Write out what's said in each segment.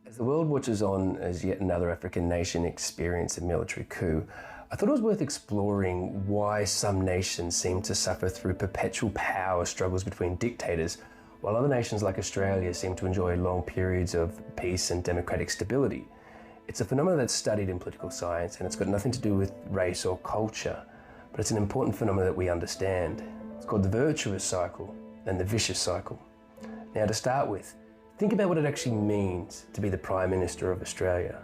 As the world watches on as yet another African nation experiences a military coup, I thought it was worth exploring why some nations seem to suffer through perpetual power struggles between dictators, while other nations like Australia seem to enjoy long periods of peace and democratic stability. It's a phenomenon that's studied in political science, and it's got nothing to do with race or culture, but it's an important phenomenon that we understand. It's called the virtuous cycle and the vicious cycle. Now, to start with, think about what it actually means to be the Prime Minister of Australia.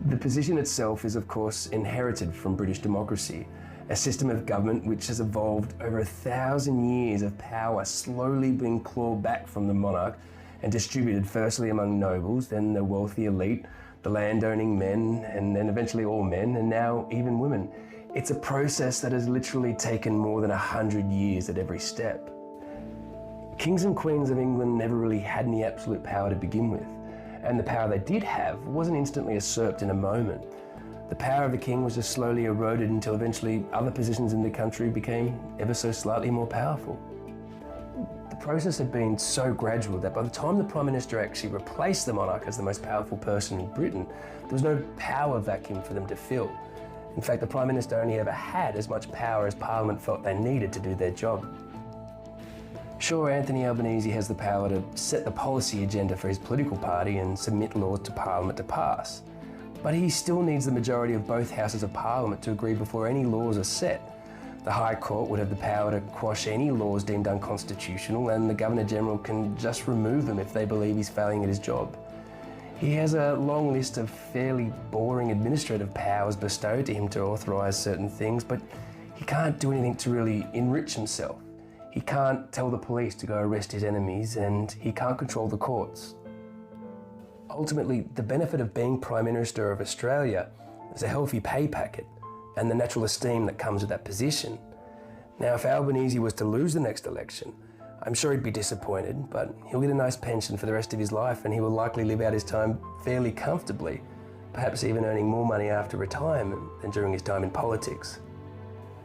The position itself is, of course, inherited from British democracy, a system of government which has evolved over 1,000 years of power slowly being clawed back from the monarch and distributed firstly among nobles, then the wealthy elite, the land-owning men, and then eventually all men, and now even women. It's a process that has literally taken more than 100 years at every step. Kings and queens of England never really had any absolute power to begin with, and the power they did have wasn't instantly usurped in a moment. The power of the king was just slowly eroded until eventually other positions in the country became ever so slightly more powerful. The process had been so gradual that by the time the Prime Minister actually replaced the monarch as the most powerful person in Britain, there was no power vacuum for them to fill. In fact, the Prime Minister only ever had as much power as Parliament felt they needed to do their job. Sure, Anthony Albanese has the power to set the policy agenda for his political party and submit laws to Parliament to pass. But he still needs the majority of both houses of Parliament to agree before any laws are set. The High Court would have the power to quash any laws deemed unconstitutional, and the Governor-General can just remove them if they believe he's failing at his job. He has a long list of fairly boring administrative powers bestowed to him to authorise certain things, but he can't do anything to really enrich himself. He can't tell the police to go arrest his enemies, and he can't control the courts. Ultimately, the benefit of being Prime Minister of Australia is a healthy pay packet and the natural esteem that comes with that position. Now, if Albanese was to lose the next election, I'm sure he'd be disappointed, but he'll get a nice pension for the rest of his life and he will likely live out his time fairly comfortably, perhaps even earning more money after retirement than during his time in politics.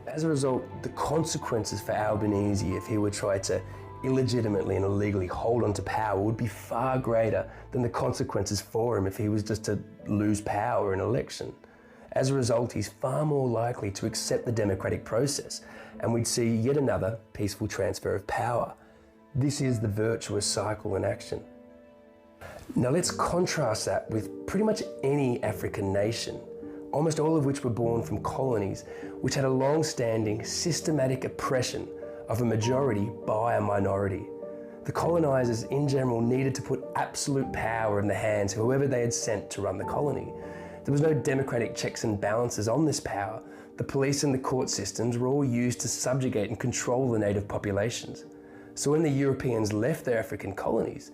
As a result, the consequences for Albanese if he were to try to illegitimately and illegally hold on to power would be far greater than the consequences for him if he was just to lose power in an election. As a result, he's far more likely to accept the democratic process, and we'd see yet another peaceful transfer of power. This is the virtuous cycle in action. Now let's contrast that with pretty much any African nation, almost all of which were born from colonies which had a long-standing systematic oppression of a majority by a minority. The colonisers in general needed to put absolute power in the hands of whoever they had sent to run the colony. There was no democratic checks and balances on this power. The police and the court systems were all used to subjugate and control the native populations. So when the Europeans left their African colonies,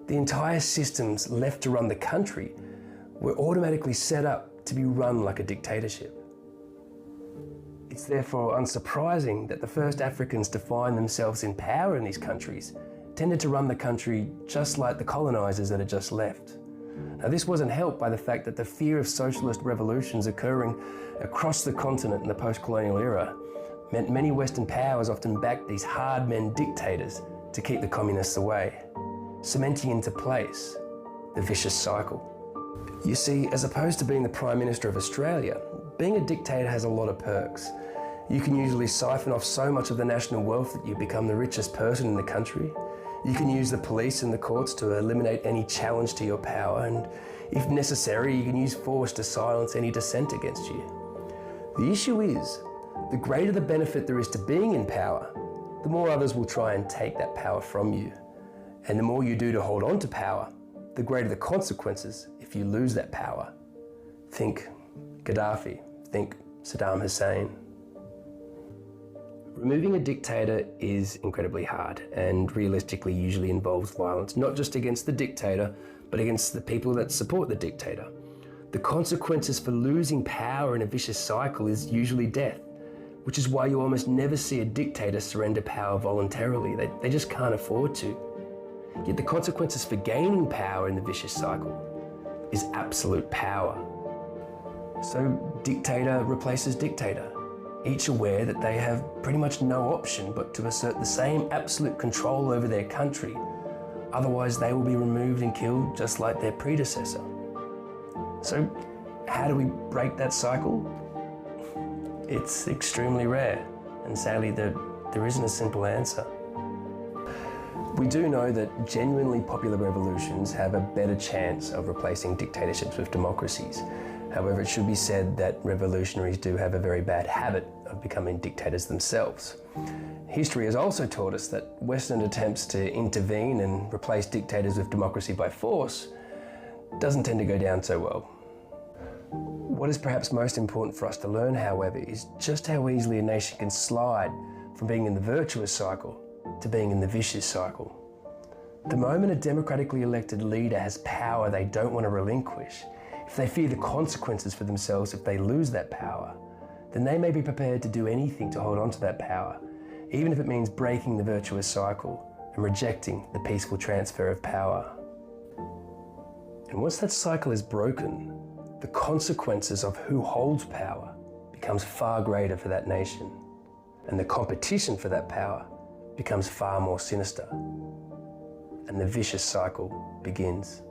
the entire systems left to run the country were automatically set up to be run like a dictatorship. It's therefore unsurprising that the first Africans to find themselves in power in these countries tended to run the country just like the colonisers that had just left. Now, this wasn't helped by the fact that the fear of socialist revolutions occurring across the continent in the post-colonial era meant many Western powers often backed these hard-men dictators to keep the communists away, cementing into place the vicious cycle. You see, as opposed to being the Prime Minister of Australia, being a dictator has a lot of perks. You can usually siphon off so much of the national wealth that you become the richest person in the country. You can use the police and the courts to eliminate any challenge to your power, and if necessary, you can use force to silence any dissent against you. The issue is, the greater the benefit there is to being in power, the more others will try and take that power from you. And the more you do to hold on to power, the greater the consequences if you lose that power. Think Gaddafi, think Saddam Hussein. Removing a dictator is incredibly hard and realistically usually involves violence, not just against the dictator, but against the people that support the dictator. The consequences for losing power in a vicious cycle is usually death, which is why you almost never see a dictator surrender power voluntarily. They just can't afford to. Yet the consequences for gaining power in the vicious cycle is absolute power. So dictator replaces dictator, each aware that they have pretty much no option but to assert the same absolute control over their country Otherwise, they will be removed and killed just like their predecessor. So, how do we break that cycle? It's extremely rare, and sadly, there isn't a simple answer. We do know that genuinely popular revolutions have a better chance of replacing dictatorships with democracies. However, it should be said that revolutionaries do have a very bad habit of becoming dictators themselves. History has also taught us that Western attempts to intervene and replace dictators with democracy by force doesn't tend to go down so well. What is perhaps most important for us to learn, however, is just how easily a nation can slide from being in the virtuous cycle to being in the vicious cycle. The moment a democratically elected leader has power they don't want to relinquish, if they fear the consequences for themselves if they lose that power, then they may be prepared to do anything to hold on to that power, even if it means breaking the virtuous cycle and rejecting the peaceful transfer of power. And once that cycle is broken, the consequences of who holds power becomes far greater for that nation, and the competition for that power becomes far more sinister, and the vicious cycle begins.